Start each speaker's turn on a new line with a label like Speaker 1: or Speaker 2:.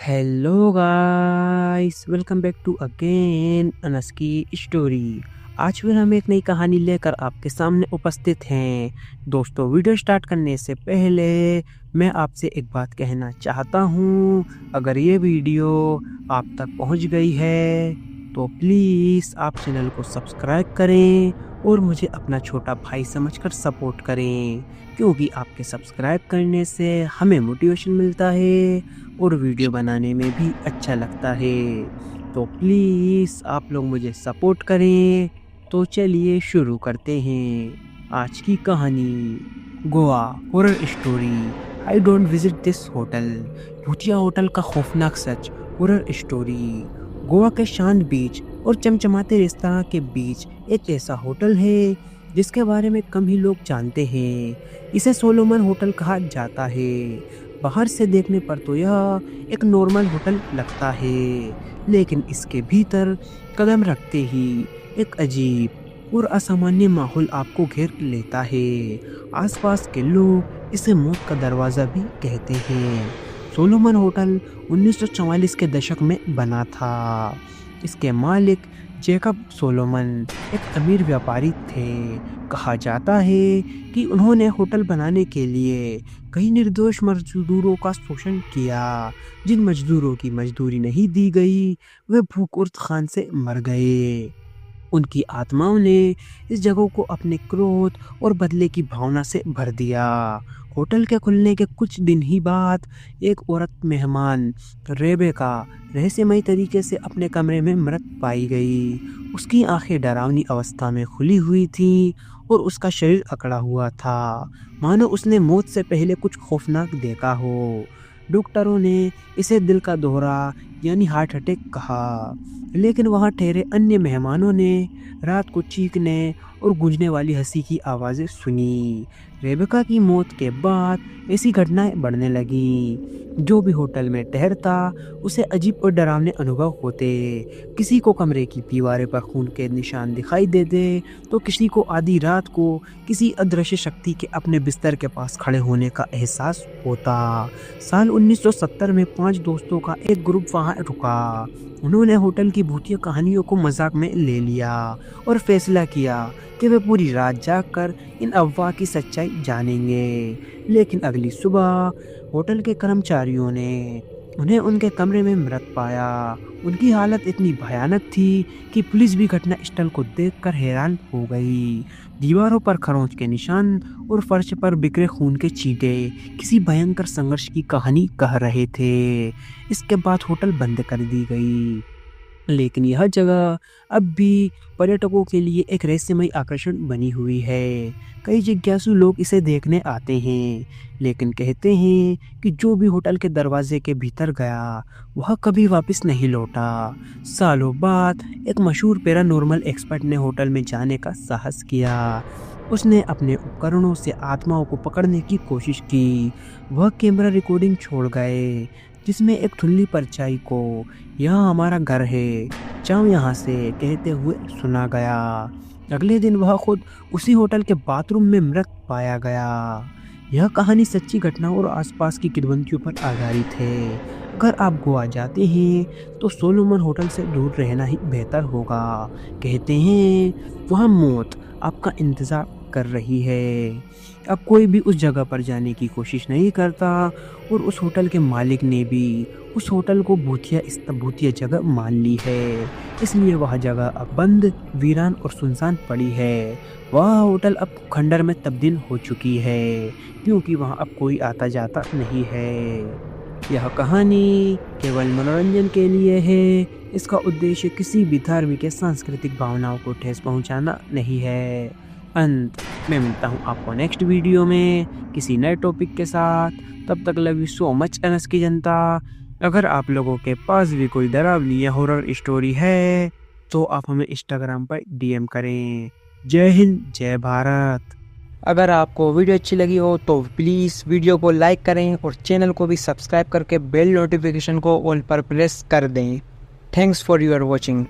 Speaker 1: Hello guys, welcome back to again अनस की स्टोरी। आज फिर हम एक नई कहानी लेकर आपके सामने उपस्थित हैं। दोस्तों, वीडियो स्टार्ट करने से पहले मैं आपसे एक बात कहना चाहता हूँ। अगर ये वीडियो आप तक पहुँच गई है तो प्लीज़ आप चैनल को सब्सक्राइब करें और मुझे अपना छोटा भाई समझकर सपोर्ट करें, क्योंकि आपके सब्सक्राइब करने से हमें मोटिवेशन मिलता है और वीडियो बनाने में भी अच्छा लगता है। तो प्लीज़ आप लोग मुझे सपोर्ट करें। तो चलिए शुरू करते हैं आज की कहानी। Goa horror story. I don't visit this hotel. भूतिया होटल का खौफनाक सच। Horror story. गोवा के शांत बीच और चमचमाते रेस्तरां के बीच एक ऐसा होटल है जिसके बारे में कम ही लोग जानते हैं। इसे सोलोमन होटल कहा जाता है। बाहर से देखने पर तो यह एक नॉर्मल होटल लगता है, लेकिन इसके भीतर कदम रखते ही एक अजीब और असामान्य माहौल आपको घेर लेता है। आसपास के लोग इसे मौत का दरवाजा भी कहते हैं। सोलोमन होटल 1944 के दशक में बना था। इसके मालिक जेकब सोलोमन एक अमीर व्यापारी थे। कहा जाता है कि उन्होंने होटल बनाने के लिए कई निर्दोष मजदूरों का शोषण किया। जिन मजदूरों की मजदूरी नहीं दी गई वे भूख और थकान से मर गए। उनकी आत्माओं ने इस जगह को अपने क्रोध और बदले की भावना से भर दिया। होटल के खुलने के कुछ दिन ही बाद एक औरत मेहमान रेबेका रहस्यमयी तरीके से अपने कमरे में मृत पाई गई। उसकी आंखें डरावनी अवस्था में खुली हुई थी और उसका शरीर अकड़ा हुआ था, मानो उसने मौत से पहले कुछ खौफनाक देखा हो। डॉक्टरों ने इसे दिल का दौरा यानी हार्ट अटैक कहा, लेकिन वहां ठहरे अन्य मेहमानों ने रात को चीखने और गूंजने वाली हंसी की आवाज़ें सुनी। रेबेका की मौत के बाद ऐसी घटनाएं बढ़ने लगी। जो भी होटल में ठहरता उसे अजीब और डरावने अनुभव होते। किसी को कमरे की दीवारें पर खून के निशान दिखाई देते, तो किसी को आधी रात को किसी अदृश्य शक्ति के अपने बिस्तर के पास खड़े होने का एहसास होता। साल 1970 में 5 दोस्तों का एक ग्रुप वहां रुका। उन्होंने होटल की भूतिया कहानियों को मजाक में ले लिया और फैसला किया कि वे पूरी रात जागकर इन अफवाह की सच्चाई जानेंगे। लेकिन अगली सुबह होटल के कर्मचारियों ने उन्हें उनके कमरे में मृत पाया। उनकी हालत इतनी भयानक थी कि पुलिस भी घटना स्थल को देखकर हैरान हो गई। दीवारों पर खरोंच के निशान और फर्श पर बिखरे खून के छींटे किसी भयंकर संघर्ष की कहानी कह रहे थे। इसके बाद होटल बंद कर दी गई, लेकिन यह जगह अब भी पर्यटकों के लिए एक रहस्यमय आकर्षण बनी हुई है। कई जिज्ञासु लोग इसे देखने आते हैं, लेकिन कहते हैं कि जो भी होटल के दरवाजे के भीतर गया वह कभी वापस नहीं लौटा। सालों बाद एक मशहूर पैरानॉर्मल एक्सपर्ट ने होटल में जाने का साहस किया। उसने अपने उपकरणों से आत्माओं को पकड़ने की कोशिश की। वह कैमरा रिकॉर्डिंग छोड़ गए जिसमें एक धुंधली परछाई को "यहाँ हमारा घर है, जाओ यहाँ से" कहते हुए सुना गया। अगले दिन वह खुद उसी होटल के बाथरूम में मृत पाया गया। यह कहानी सच्ची घटनाओं और आसपास की किंवदंतियों पर आधारित है। अगर आप गोवा जाते हैं तो सोलोमन होटल से दूर रहना ही बेहतर होगा। कहते हैं वह मौत आपका इंतजार कर रही है। अब कोई भी उस जगह पर जाने की कोशिश नहीं करता और उस होटल के मालिक ने भी उस होटल को भूतिया जगह मान ली है। इसलिए वह जगह अब बंद, वीरान और सुनसान पड़ी है। वह होटल अब खंडर में तब्दील हो चुकी है, क्योंकि वहाँ अब कोई आता जाता नहीं है। यह कहानी केवल मनोरंजन के लिए है। इसका उद्देश्य किसी भी धार्मिक या सांस्कृतिक भावनाओं को ठेस पहुंचाना नहीं है। अंत मैं मिलता हूँ आपको नेक्स्ट वीडियो में किसी नए टॉपिक के साथ। तब तक love you so much NS की जनता। अगर आप लोगों के पास भी कोई डरावनी या हॉरर स्टोरी है तो आप हमें इंस्टाग्राम पर डीएम करें। जय हिंद, जय भारत। अगर आपको वीडियो अच्छी लगी हो तो प्लीज़ वीडियो को लाइक करें और चैनल को भी सब्सक्राइब करके बेल नोटिफिकेशन को ऑल पर प्रेस कर दें। Thanks for your watching.